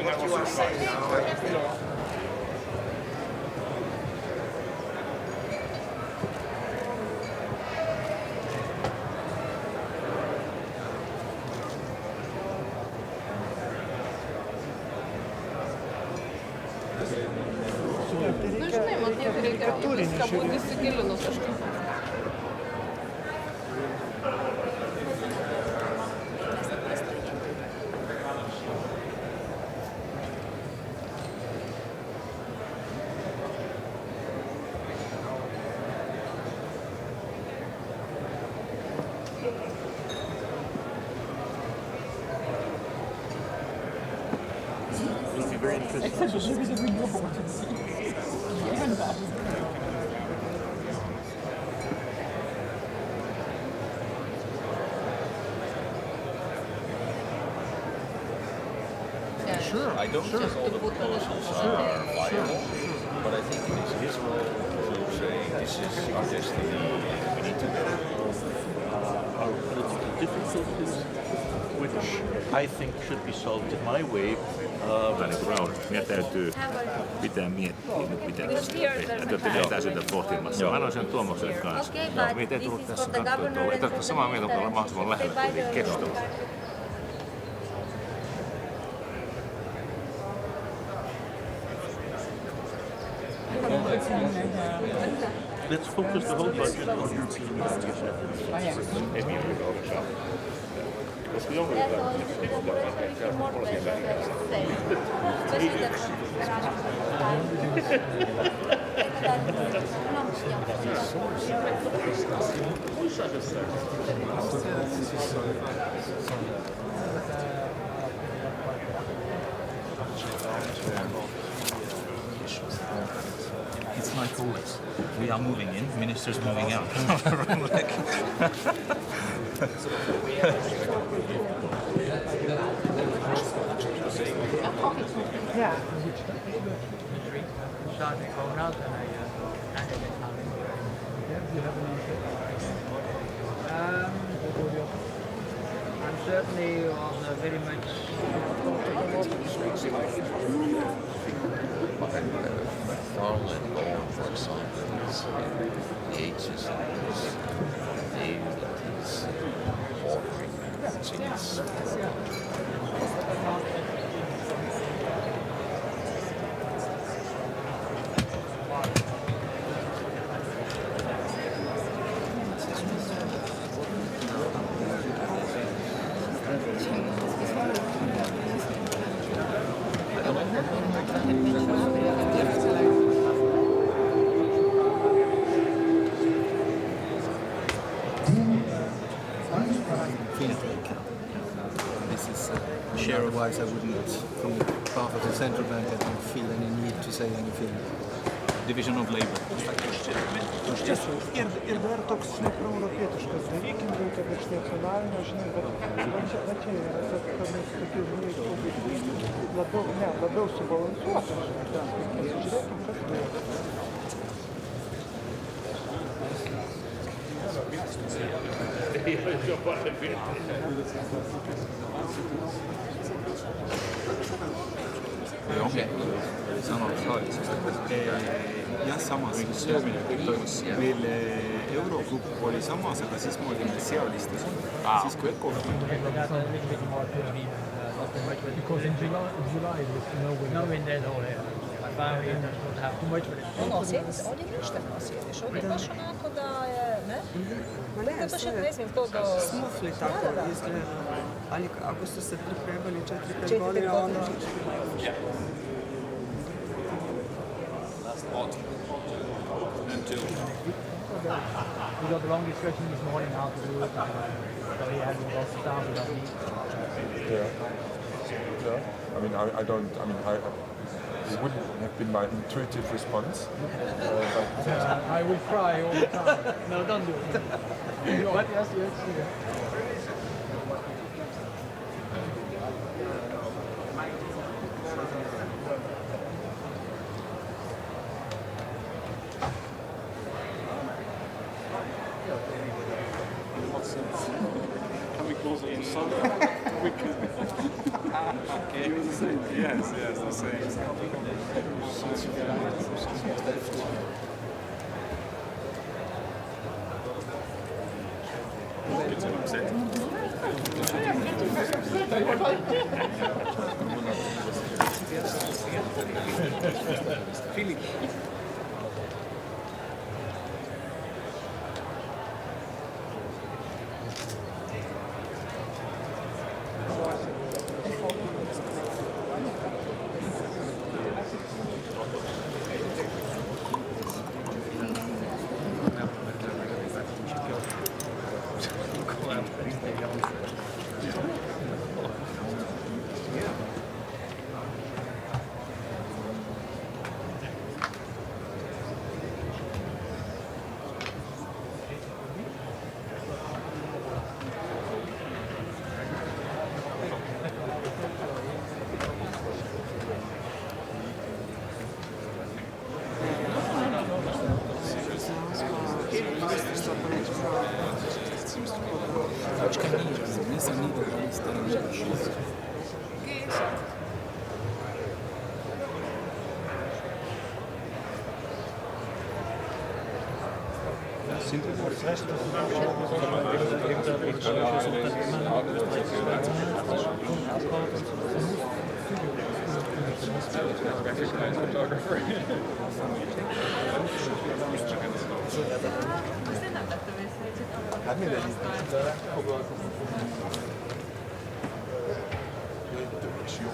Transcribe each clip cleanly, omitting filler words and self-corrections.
what you are saying now. Nu, žinai, man tiek reikia viską būti įsigilinus aš kaip. Very interesting. Sure. I don't think all the proposals are viable, but I think it is his role to say this is our destiny, we need to go. Our political difficulties, which I think should be solved in my way. Meidän täytyy pitää miettiä nyt, miten tästä tehdään. Te olette jotain syytä pohtimassa. Mä annoin sen Tuomokselle kanssa. Meitä ei tullut tässä katsoa, että olette samaa mieltä, että ollaan mahdollisimman lähellä kuitenkin keskustelua. Let's focus the whole budget on Koska jonkun verran It's like always. We are moving in, ministers moving out. Ja. I'm certainly on very much. Farmland Bone, for example, is the ages that is ordering things. Otherwise, I wouldn't, from the path of the central bank, I don't feel any need to say anything. Division of labor. Ir dar toks proeuropietiškas dalykim, reikia virš nacionalinio, žinai, bet va čia yra tokių, žinai, labiau subalansuota, žinai, pasižiūrėkim, kas tai yra. jah, samas toimus meil Eurogrupp oli samas, aga siis me olime sealistes, siis kui Öko. Because in July there was no wind at all here. I found it would have too much wind. On je ništa ne osjetiš, on je baš onako da je, ne? Ne, baš ne smijem to da... Smufli tako izgleda, ali ako su se pripremali 4-5 godina, onda... We got the long discussion this morning how to do it, so he had lots of staff without me. Yeah. I mean, I don't. I mean, it wouldn't have been my intuitive response. I will cry all the time. No, don't do it. What? Yes. Can we close it in summer? quick. Okay. You the same? Yes, the same. It's an upset. Philip. Hát mindegyik. És jó.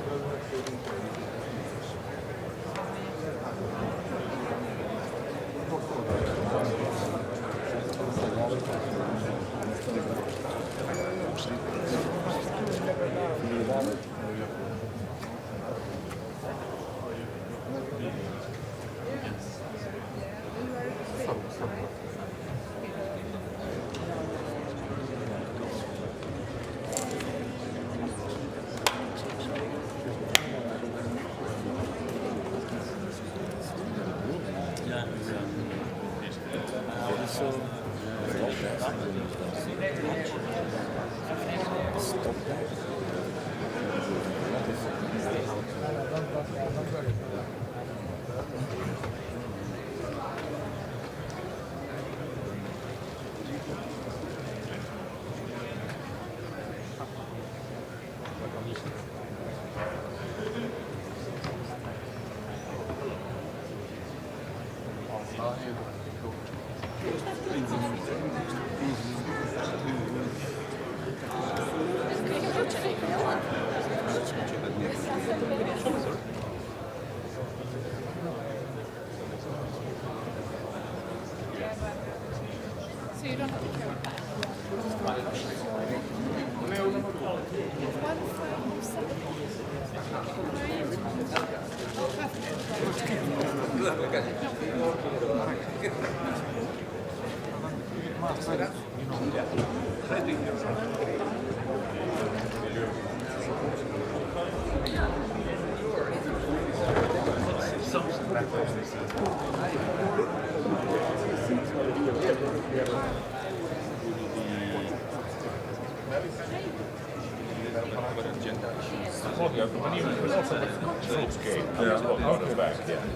So you don't have to care.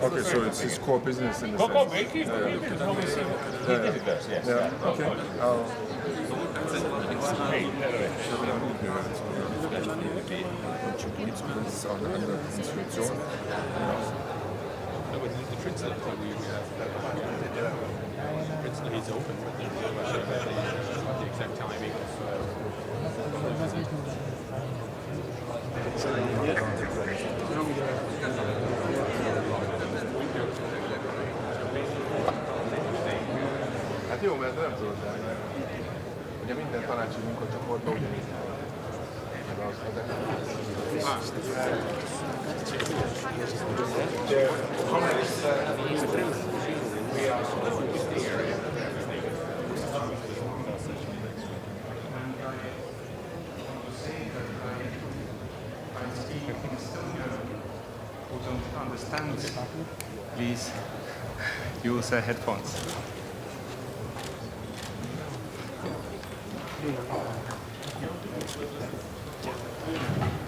Okay, so it's his core business in the sense. Okay. Das ist auch eine andere Institution. He's open, but the exact timing Hát jó, mert nem tudod, de ugye minden tanácsi munkacsoportban ugyanígy. Who don't understand, please use headphones. Italy.